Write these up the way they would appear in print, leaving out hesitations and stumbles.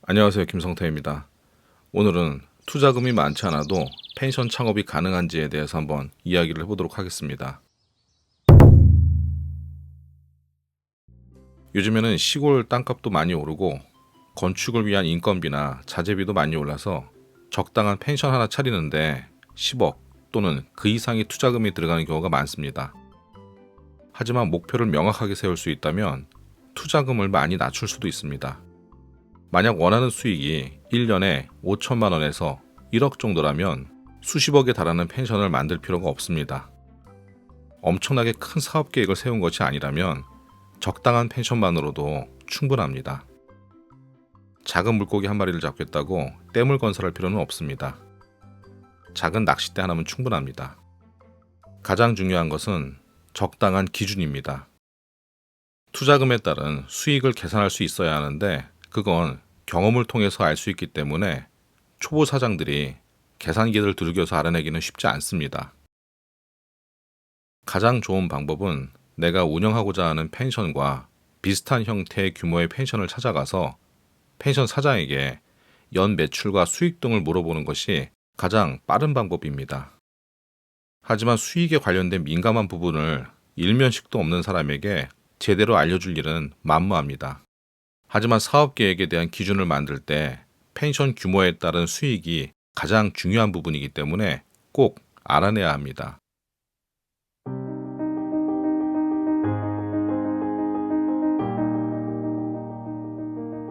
안녕하세요. 김성태입니다. 오늘은 투자금이 많지 않아도 펜션 창업이 가능한지에 대해서 한번 이야기를 해보도록 하겠습니다. 요즘에는 시골 땅값도 많이 오르고 건축을 위한 인건비나 자재비도 많이 올라서 적당한 펜션 하나 차리는데 10억 또는 그 이상의 투자금이 들어가는 경우가 많습니다. 하지만 목표를 명확하게 세울 수 있다면 투자금을 많이 낮출 수도 있습니다. 만약 원하는 수익이 1년에 5천만 원에서 1억 정도라면 수십억에 달하는 펜션을 만들 필요가 없습니다. 엄청나게 큰 사업 계획을 세운 것이 아니라면 적당한 펜션만으로도 충분합니다. 작은 물고기 한 마리를 잡겠다고 댐을 건설할 필요는 없습니다. 작은 낚싯대 하나면 충분합니다. 가장 중요한 것은 적당한 기준입니다. 투자금에 따른 수익을 계산할 수 있어야 하는데 그건 경험을 통해서 알 수 있기 때문에 초보 사장들이 계산기를 두들겨서 알아내기는 쉽지 않습니다. 가장 좋은 방법은 내가 운영하고자 하는 펜션과 비슷한 형태의 규모의 펜션을 찾아가서 펜션 사장에게 연 매출과 수익 등을 물어보는 것이 가장 빠른 방법입니다. 하지만 수익에 관련된 민감한 부분을 일면식도 없는 사람에게 제대로 알려줄 일은 만무합니다. 하지만 사업 계획에 대한 기준을 만들 때 펜션 규모에 따른 수익이 가장 중요한 부분이기 때문에 꼭 알아내야 합니다.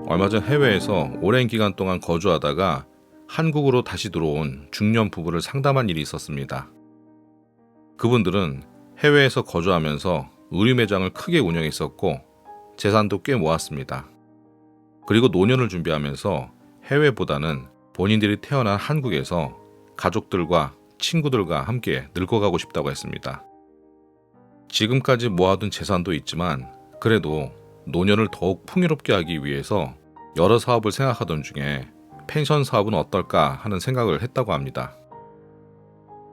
얼마 전 해외에서 오랜 기간 동안 거주하다가 한국으로 다시 들어온 중년 부부를 상담한 일이 있었습니다. 그분들은 해외에서 거주하면서 의류 매장을 크게 운영했었고 재산도 꽤 모았습니다. 그리고 노년을 준비하면서 해외보다는 본인들이 태어난 한국에서 가족들과 친구들과 함께 늙어가고 싶다고 했습니다. 지금까지 모아둔 재산도 있지만 그래도 노년을 더욱 풍요롭게 하기 위해서 여러 사업을 생각하던 중에 펜션 사업은 어떨까 하는 생각을 했다고 합니다.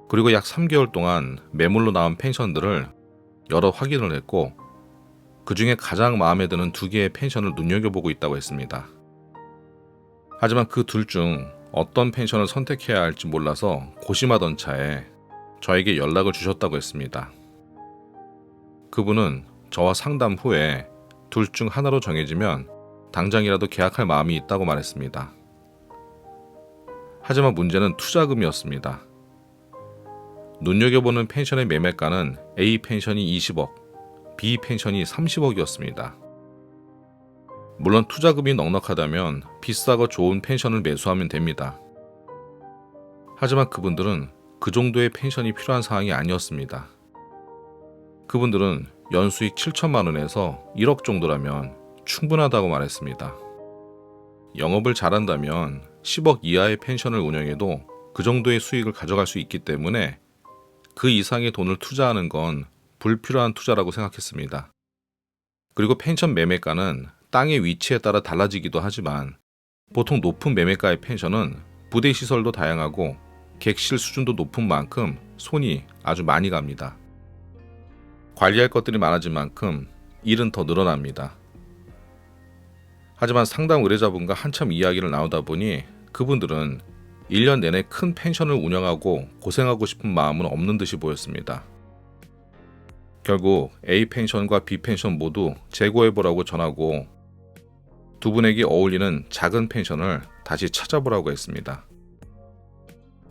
그리고 약 3개월 동안 매물로 나온 펜션들을 여러 확인을 했고 그 중에 가장 마음에 드는 2개의 펜션을 눈여겨보고 있다고 했습니다. 하지만 그 둘 중 어떤 펜션을 선택해야 할지 몰라서 고심하던 차에 저에게 연락을 주셨다고 했습니다. 그분은 저와 상담 후에 둘 중 하나로 정해지면 당장이라도 계약할 마음이 있다고 말했습니다. 하지만 문제는 투자금이었습니다. 눈여겨보는 펜션의 매매가는 A 펜션이 20억, B 펜션이 30억이었습니다. 물론 투자금이 넉넉하다면 비싸고 좋은 펜션을 매수하면 됩니다. 하지만 그분들은 그 정도의 펜션이 필요한 상황이 아니었습니다. 그분들은 연수익 7천만 원에서 1억 정도라면 충분하다고 말했습니다. 영업을 잘한다면 10억 이하의 펜션을 운영해도 그 정도의 수익을 가져갈 수 있기 때문에 그 이상의 돈을 투자하는 건 불필요한 투자라고 생각했습니다. 그리고 펜션 매매가는 땅의 위치에 따라 달라지기도 하지만 보통 높은 매매가의 펜션은 부대 시설도 다양하고 객실 수준도 높은 만큼 손이 아주 많이 갑니다. 관리할 것들이 많아진 만큼 일은 더 늘어납니다. 하지만 상담 의뢰자분과 한참 이야기를 나누다 보니 그분들은 1년 내내 큰 펜션을 운영하고 고생하고 싶은 마음은 없는 듯이 보였습니다. 결국 A 펜션과 B 펜션 모두 재고해보라고 전하고 두 분에게 어울리는 작은 펜션을 다시 찾아보라고 했습니다.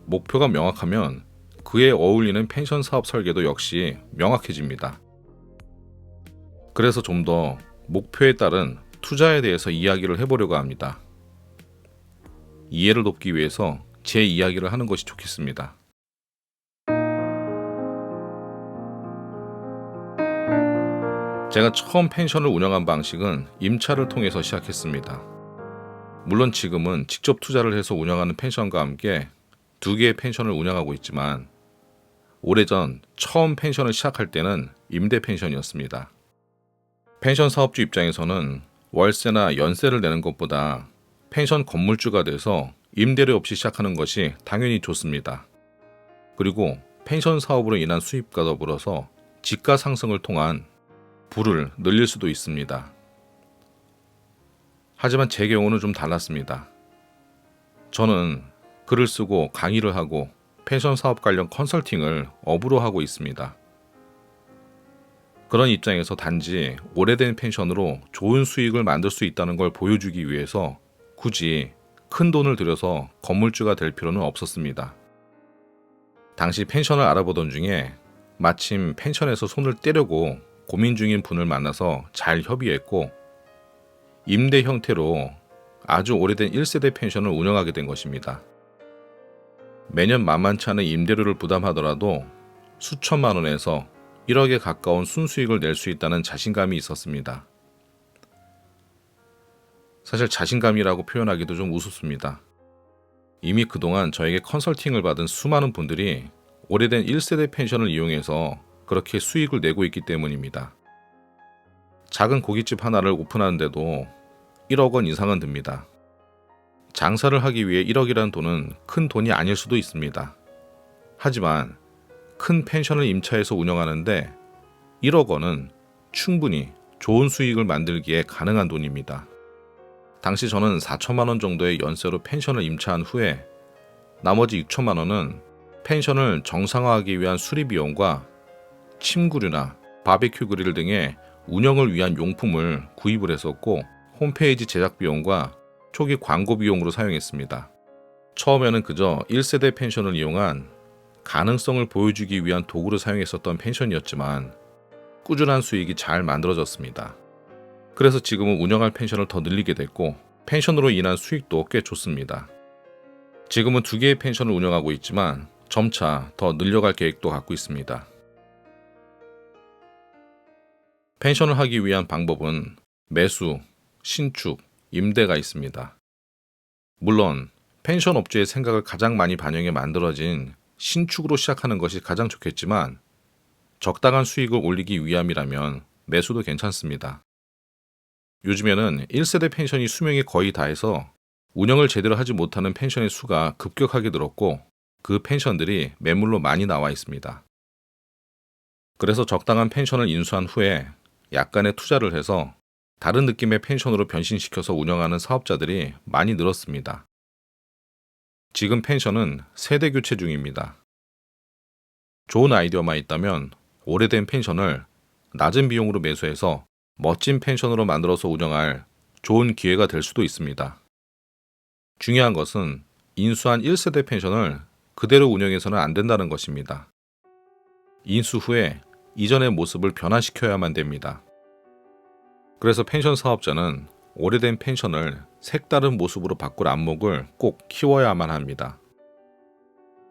목표가 명확하면 그에 어울리는 펜션 사업 설계도 역시 명확해집니다. 그래서 좀 더 목표에 따른 투자에 대해서 이야기를 해보려고 합니다. 이해를 돕기 위해서 제 이야기를 하는 것이 좋겠습니다. 제가 처음 펜션을 운영한 방식은 임차를 통해서 시작했습니다. 물론 지금은 직접 투자를 해서 운영하는 펜션과 함께 2개의 펜션을 운영하고 있지만 오래전 처음 펜션을 시작할 때는 임대 펜션이었습니다. 펜션 사업주 입장에서는 월세나 연세를 내는 것보다 펜션 건물주가 돼서 임대료 없이 시작하는 것이 당연히 좋습니다. 그리고 펜션 사업으로 인한 수입과 더불어서 지가 상승을 통한 부를 늘릴 수도 있습니다. 하지만 제 경우는 좀 달랐습니다. 저는 글을 쓰고 강의를 하고 펜션 사업 관련 컨설팅을 업으로 하고 있습니다. 그런 입장에서 단지 오래된 펜션으로 좋은 수익을 만들 수 있다는 걸 보여주기 위해서 굳이 큰 돈을 들여서 건물주가 될 필요는 없었습니다. 당시 펜션을 알아보던 중에 마침 펜션에서 손을 떼려고 고민 중인 분을 만나서 잘 협의했고 임대 형태로 아주 오래된 1세대 펜션을 운영하게 된 것입니다. 매년 만만치 않은 임대료를 부담하더라도 수천만 원에서 1억에 가까운 순수익을 낼 수 있다는 자신감이 있었습니다. 사실 자신감이라고 표현하기도 좀 우습습니다. 이미 그동안 저에게 컨설팅을 받은 수많은 분들이 오래된 1세대 펜션을 이용해서 그렇게 수익을 내고 있기 때문입니다. 작은 고깃집 하나를 오픈하는데도 1억 원 이상은 듭니다. 장사를 하기 위해 1억이라는 돈은 큰 돈이 아닐 수도 있습니다. 하지만 큰 펜션을 임차해서 운영하는데 1억 원은 충분히 좋은 수익을 만들기에 가능한 돈입니다. 당시 저는 4천만 원 정도의 연세로 펜션을 임차한 후에 나머지 6천만 원은 펜션을 정상화하기 위한 수리 비용과 침구류나 바베큐 그릴 등의 운영을 위한 용품을 구입을 했었고 홈페이지 제작 비용과 초기 광고 비용으로 사용했습니다. 처음에는 그저 1세대 펜션을 이용한 가능성을 보여주기 위한 도구로 사용했었던 펜션이었지만 꾸준한 수익이 잘 만들어졌습니다. 그래서 지금은 운영할 펜션을 더 늘리게 됐고 펜션으로 인한 수익도 꽤 좋습니다. 지금은 2개의 펜션을 운영하고 있지만 점차 더 늘려갈 계획도 갖고 있습니다. 펜션을 하기 위한 방법은 매수, 신축, 임대가 있습니다. 물론 펜션 업주의 생각을 가장 많이 반영해 만들어진 신축으로 시작하는 것이 가장 좋겠지만 적당한 수익을 올리기 위함이라면 매수도 괜찮습니다. 요즘에는 1세대 펜션이 수명이 거의 다해서 운영을 제대로 하지 못하는 펜션의 수가 급격하게 늘었고 그 펜션들이 매물로 많이 나와 있습니다. 그래서 적당한 펜션을 인수한 후에 약간의 투자를 해서 다른 느낌의 펜션으로 변신시켜서 운영하는 사업자들이 많이 늘었습니다. 지금 펜션은 세대 교체 중입니다. 좋은 아이디어만 있다면 오래된 펜션을 낮은 비용으로 매수해서 멋진 펜션으로 만들어서 운영할 좋은 기회가 될 수도 있습니다. 중요한 것은 인수한 1세대 펜션을 그대로 운영해서는 안 된다는 것입니다. 인수 후에 이전의 모습을 변화시켜야만 됩니다. 그래서 펜션 사업자는 오래된 펜션을 색다른 모습으로 바꿀 안목을 꼭 키워야만 합니다.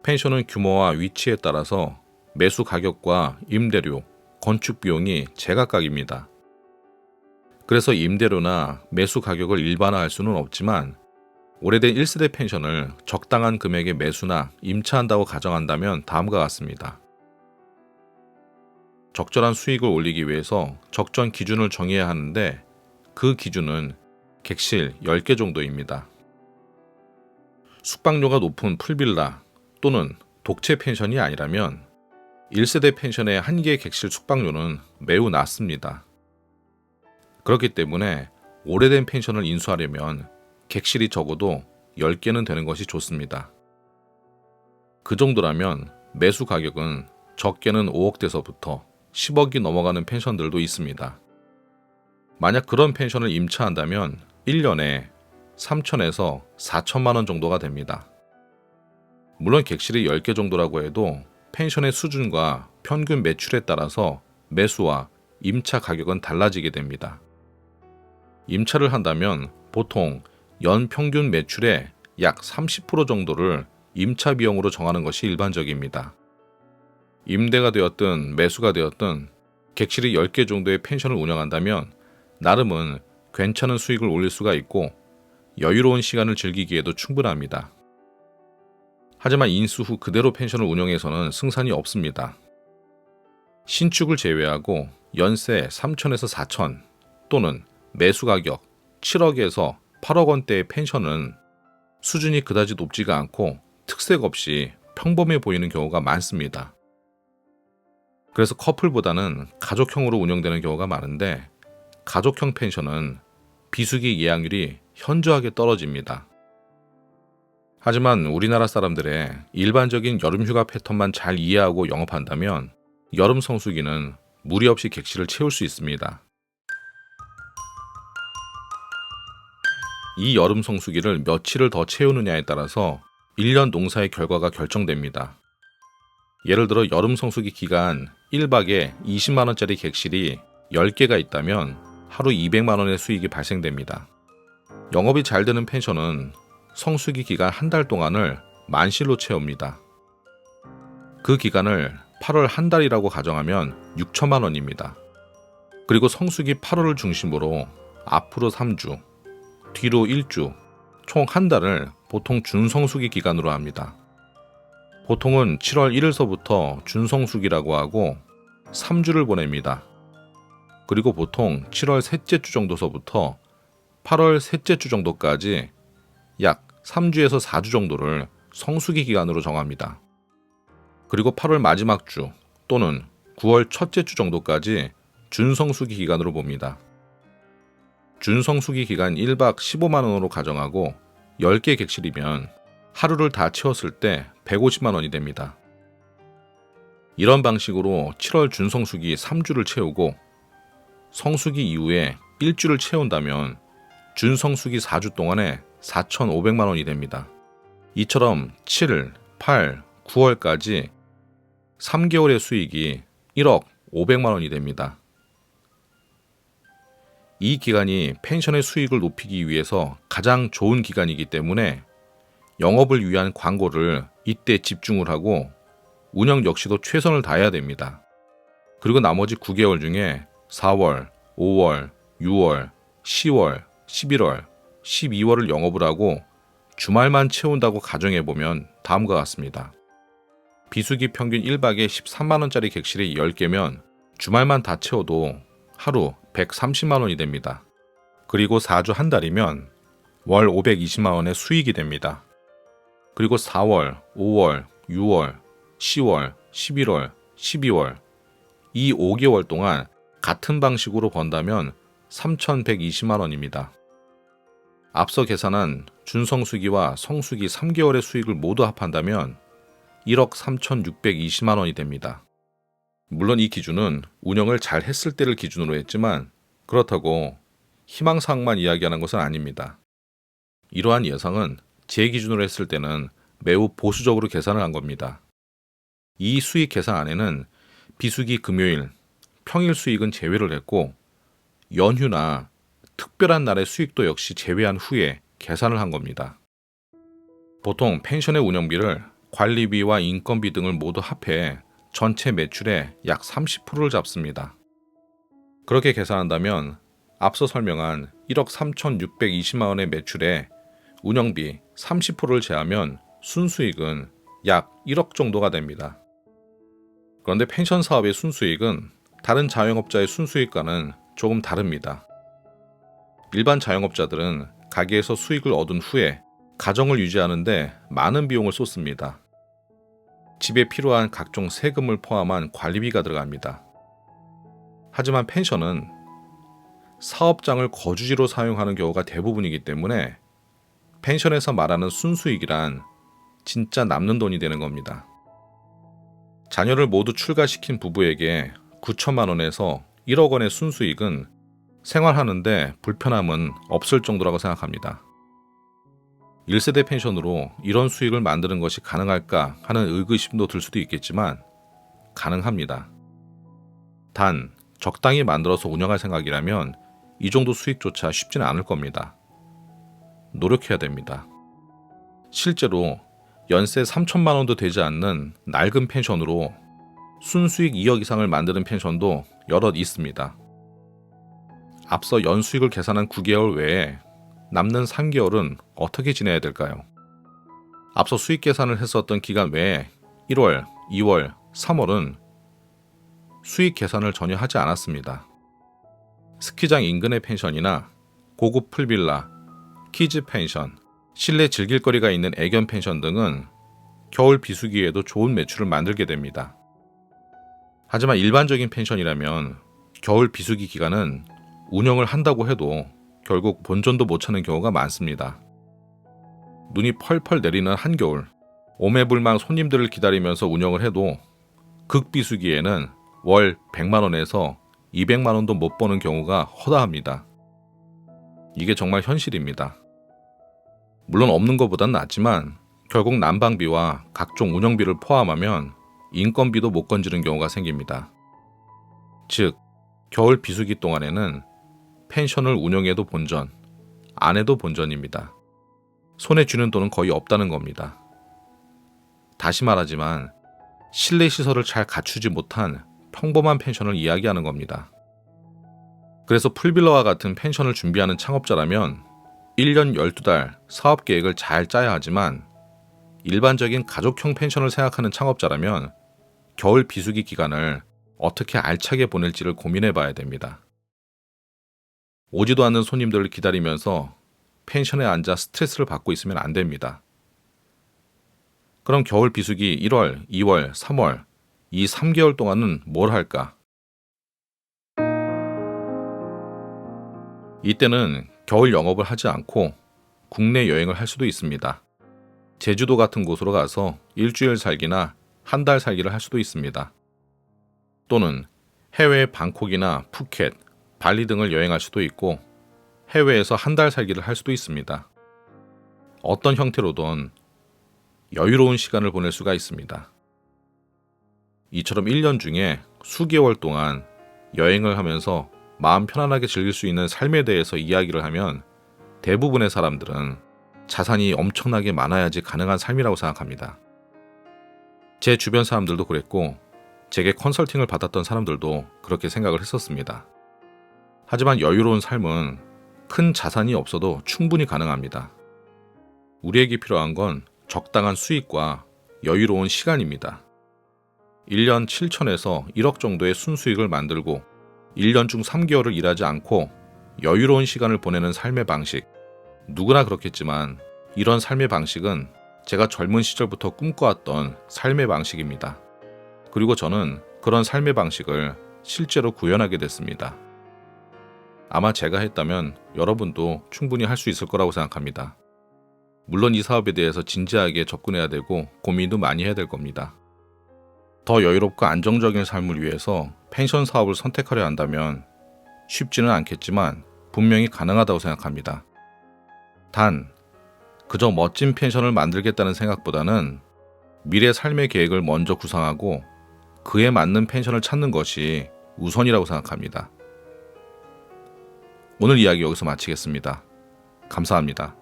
펜션은 규모와 위치에 따라서 매수 가격과 임대료, 건축 비용이 제각각입니다. 그래서 임대료나 매수 가격을 일반화할 수는 없지만 오래된 1세대 펜션을 적당한 금액의 매수나 임차한다고 가정한다면 다음과 같습니다. 적절한 수익을 올리기 위해서 적정 기준을 정해야 하는데 그 기준은 객실 10개 정도입니다. 숙박료가 높은 풀빌라 또는 독채 펜션이 아니라면 1세대 펜션의 한 개의 객실 숙박료는 매우 낮습니다. 그렇기 때문에 오래된 펜션을 인수하려면 객실이 적어도 10개는 되는 것이 좋습니다. 그 정도라면 매수 가격은 적게는 5억대서부터 10억이 넘어가는 펜션들도 있습니다. 만약 그런 펜션을 임차한다면 1년에 3천에서 4천만 원 정도가 됩니다. 물론 객실이 10개 정도라고 해도 펜션의 수준과 평균 매출에 따라서 매수와 임차 가격은 달라지게 됩니다. 임차를 한다면 보통 연 평균 매출의 약 30% 정도를 임차 비용으로 정하는 것이 일반적입니다. 임대가 되었든 매수가 되었든 객실이 10개 정도의 펜션을 운영한다면 나름은 괜찮은 수익을 올릴 수가 있고 여유로운 시간을 즐기기에도 충분합니다. 하지만 인수 후 그대로 펜션을 운영해서는 승산이 없습니다. 신축을 제외하고 연세 3천에서 4천 또는 매수 가격 7억에서 8억 원대의 펜션은 수준이 그다지 높지가 않고 특색 없이 평범해 보이는 경우가 많습니다. 그래서 커플보다는 가족형으로 운영되는 경우가 많은데 가족형 펜션은 비수기 예약률이 현저하게 떨어집니다. 하지만 우리나라 사람들의 일반적인 여름휴가 패턴만 잘 이해하고 영업한다면 여름 성수기는 무리 없이 객실을 채울 수 있습니다. 이 여름 성수기를 며칠을 더 채우느냐에 따라서 1년 농사의 결과가 결정됩니다. 예를 들어 여름 성수기 기간 1박에 20만원짜리 객실이 10개가 있다면 하루 200만원의 수익이 발생됩니다. 영업이 잘 되는 펜션은 성수기 기간 한 달 동안을 만실로 채웁니다. 그 기간을 8월 한 달이라고 가정하면 6천만원입니다. 그리고 성수기 8월을 중심으로 앞으로 3주, 뒤로 1주, 총 한 달을 보통 준성수기 기간으로 합니다. 보통은 7월 1일서부터 준성수기라고 하고 3주를 보냅니다. 그리고 보통 7월 셋째 주 정도서부터 8월 셋째 주 정도까지 약 3주에서 4주 정도를 성수기 기간으로 정합니다. 그리고 8월 마지막 주 또는 9월 첫째 주 정도까지 준성수기 기간으로 봅니다. 준성수기 기간 1박 15만원으로 가정하고 10개 객실이면 하루를 다 채웠을 때 150만원이 됩니다. 이런 방식으로 7월 준성수기 3주를 채우고 성수기 이후에 1주를 채운다면 준성수기 4주 동안에 4,500만원이 됩니다. 이처럼 7, 8, 9월까지 3개월의 수익이 1억 500만원이 됩니다. 이 기간이 펜션의 수익을 높이기 위해서 가장 좋은 기간이기 때문에 영업을 위한 광고를 이때 집중을 하고 운영 역시도 최선을 다해야 됩니다. 그리고 나머지 9개월 중에 4월, 5월, 6월, 10월, 11월, 12월을 영업을 하고 주말만 채운다고 가정해보면 다음과 같습니다. 비수기 평균 1박에 13만원짜리 객실이 10개면 주말만 다 채워도 하루 130만원이 됩니다. 그리고 4주 한 달이면 월 520만원의 수익이 됩니다. 그리고 4월, 5월, 6월, 10월, 11월, 12월 이 5개월 동안 같은 방식으로 번다면 3,120만원입니다. 앞서 계산한 준성수기와 성수기 3개월의 수익을 모두 합한다면 1억 3,620만원이 됩니다. 물론 이 기준은 운영을 잘 했을 때를 기준으로 했지만 그렇다고 희망사항만 이야기하는 것은 아닙니다. 이러한 예상은 제 기준으로 했을 때는 매우 보수적으로 계산을 한 겁니다. 이 수익 계산 안에는 비수기 금요일, 평일 수익은 제외를 했고 연휴나 특별한 날의 수익도 역시 제외한 후에 계산을 한 겁니다. 보통 펜션의 운영비를 관리비와 인건비 등을 모두 합해 전체 매출의 약 30%를 잡습니다. 그렇게 계산한다면 앞서 설명한 1억 3,620만원의 매출에 운영비 30%를 제하면 순수익은 약 1억 정도가 됩니다. 그런데 펜션 사업의 순수익은 다른 자영업자의 순수익과는 조금 다릅니다. 일반 자영업자들은 가게에서 수익을 얻은 후에 가정을 유지하는데 많은 비용을 쏟습니다. 집에 필요한 각종 세금을 포함한 관리비가 들어갑니다. 하지만 펜션은 사업장을 거주지로 사용하는 경우가 대부분이기 때문에 펜션에서 말하는 순수익이란 진짜 남는 돈이 되는 겁니다. 자녀를 모두 출가시킨 부부에게 9천만 원에서 1억 원의 순수익은 생활하는데 불편함은 없을 정도라고 생각합니다. 1세대 펜션으로 이런 수익을 만드는 것이 가능할까 하는 의구심도 들 수도 있겠지만 가능합니다. 단 적당히 만들어서 운영할 생각이라면 이 정도 수익조차 쉽지는 않을 겁니다. 노력해야 됩니다. 실제로 연세 3천만 원도 되지 않는 낡은 펜션으로 순수익 2억 이상을 만드는 펜션도 여럿 있습니다. 앞서 연수익을 계산한 9개월 외에 남는 3개월은 어떻게 지내야 될까요? 앞서 수익 계산을 했었던 기간 외에 1월, 2월, 3월은 수익 계산을 전혀 하지 않았습니다. 스키장 인근의 펜션이나 고급 풀빌라, 키즈 펜션, 실내 즐길거리가 있는 애견 펜션 등은 겨울 비수기에도 좋은 매출을 만들게 됩니다. 하지만 일반적인 펜션이라면 겨울 비수기 기간은 운영을 한다고 해도 결국 본전도 못 찾는 경우가 많습니다. 눈이 펄펄 내리는 한겨울, 오매불망 손님들을 기다리면서 운영을 해도 극비수기에는 월 100만 원에서 200만 원도 못 버는 경우가 허다합니다. 이게 정말 현실입니다. 물론 없는 것보단 낫지만 결국 난방비와 각종 운영비를 포함하면 인건비도 못 건지는 경우가 생깁니다. 즉, 겨울 비수기 동안에는 펜션을 운영해도 본전, 안 해도 본전입니다. 손에 쥐는 돈은 거의 없다는 겁니다. 다시 말하지만 실내 시설을 잘 갖추지 못한 평범한 펜션을 이야기하는 겁니다. 그래서 풀빌라와 같은 펜션을 준비하는 창업자라면 1년 12달 사업 계획을 잘 짜야 하지만 일반적인 가족형 펜션을 생각하는 창업자라면 겨울 비수기 기간을 어떻게 알차게 보낼지를 고민해 봐야 됩니다. 오지도 않는 손님들을 기다리면서 펜션에 앉아 스트레스를 받고 있으면 안 됩니다. 그럼 겨울 비수기 1월, 2월, 3월 이 3개월 동안은 뭘 할까? 이때는 겨울 영업을 하지 않고 국내 여행을 할 수도 있습니다. 제주도 같은 곳으로 가서 일주일 살기나 한 달 살기를 할 수도 있습니다. 또는 해외 방콕이나 푸켓, 발리 등을 여행할 수도 있고 해외에서 한 달 살기를 할 수도 있습니다. 어떤 형태로든 여유로운 시간을 보낼 수가 있습니다. 이처럼 1년 중에 수개월 동안 여행을 하면서 마음 편안하게 즐길 수 있는 삶에 대해서 이야기를 하면 대부분의 사람들은 자산이 엄청나게 많아야지 가능한 삶이라고 생각합니다. 제 주변 사람들도 그랬고 제게 컨설팅을 받았던 사람들도 그렇게 생각을 했었습니다. 하지만 여유로운 삶은 큰 자산이 없어도 충분히 가능합니다. 우리에게 필요한 건 적당한 수익과 여유로운 시간입니다. 1년 7천에서 1억 정도의 순수익을 만들고 1년 중 3개월을 일하지 않고 여유로운 시간을 보내는 삶의 방식. 누구나 그렇겠지만 이런 삶의 방식은 제가 젊은 시절부터 꿈꿔왔던 삶의 방식입니다. 그리고 저는 그런 삶의 방식을 실제로 구현하게 됐습니다. 아마 제가 했다면 여러분도 충분히 할 수 있을 거라고 생각합니다. 물론 이 사업에 대해서 진지하게 접근해야 되고 고민도 많이 해야 될 겁니다. 더 여유롭고 안정적인 삶을 위해서 펜션 사업을 선택하려 한다면 쉽지는 않겠지만 분명히 가능하다고 생각합니다. 단, 그저 멋진 펜션을 만들겠다는 생각보다는 미래 삶의 계획을 먼저 구상하고 그에 맞는 펜션을 찾는 것이 우선이라고 생각합니다. 오늘 이야기 여기서 마치겠습니다. 감사합니다.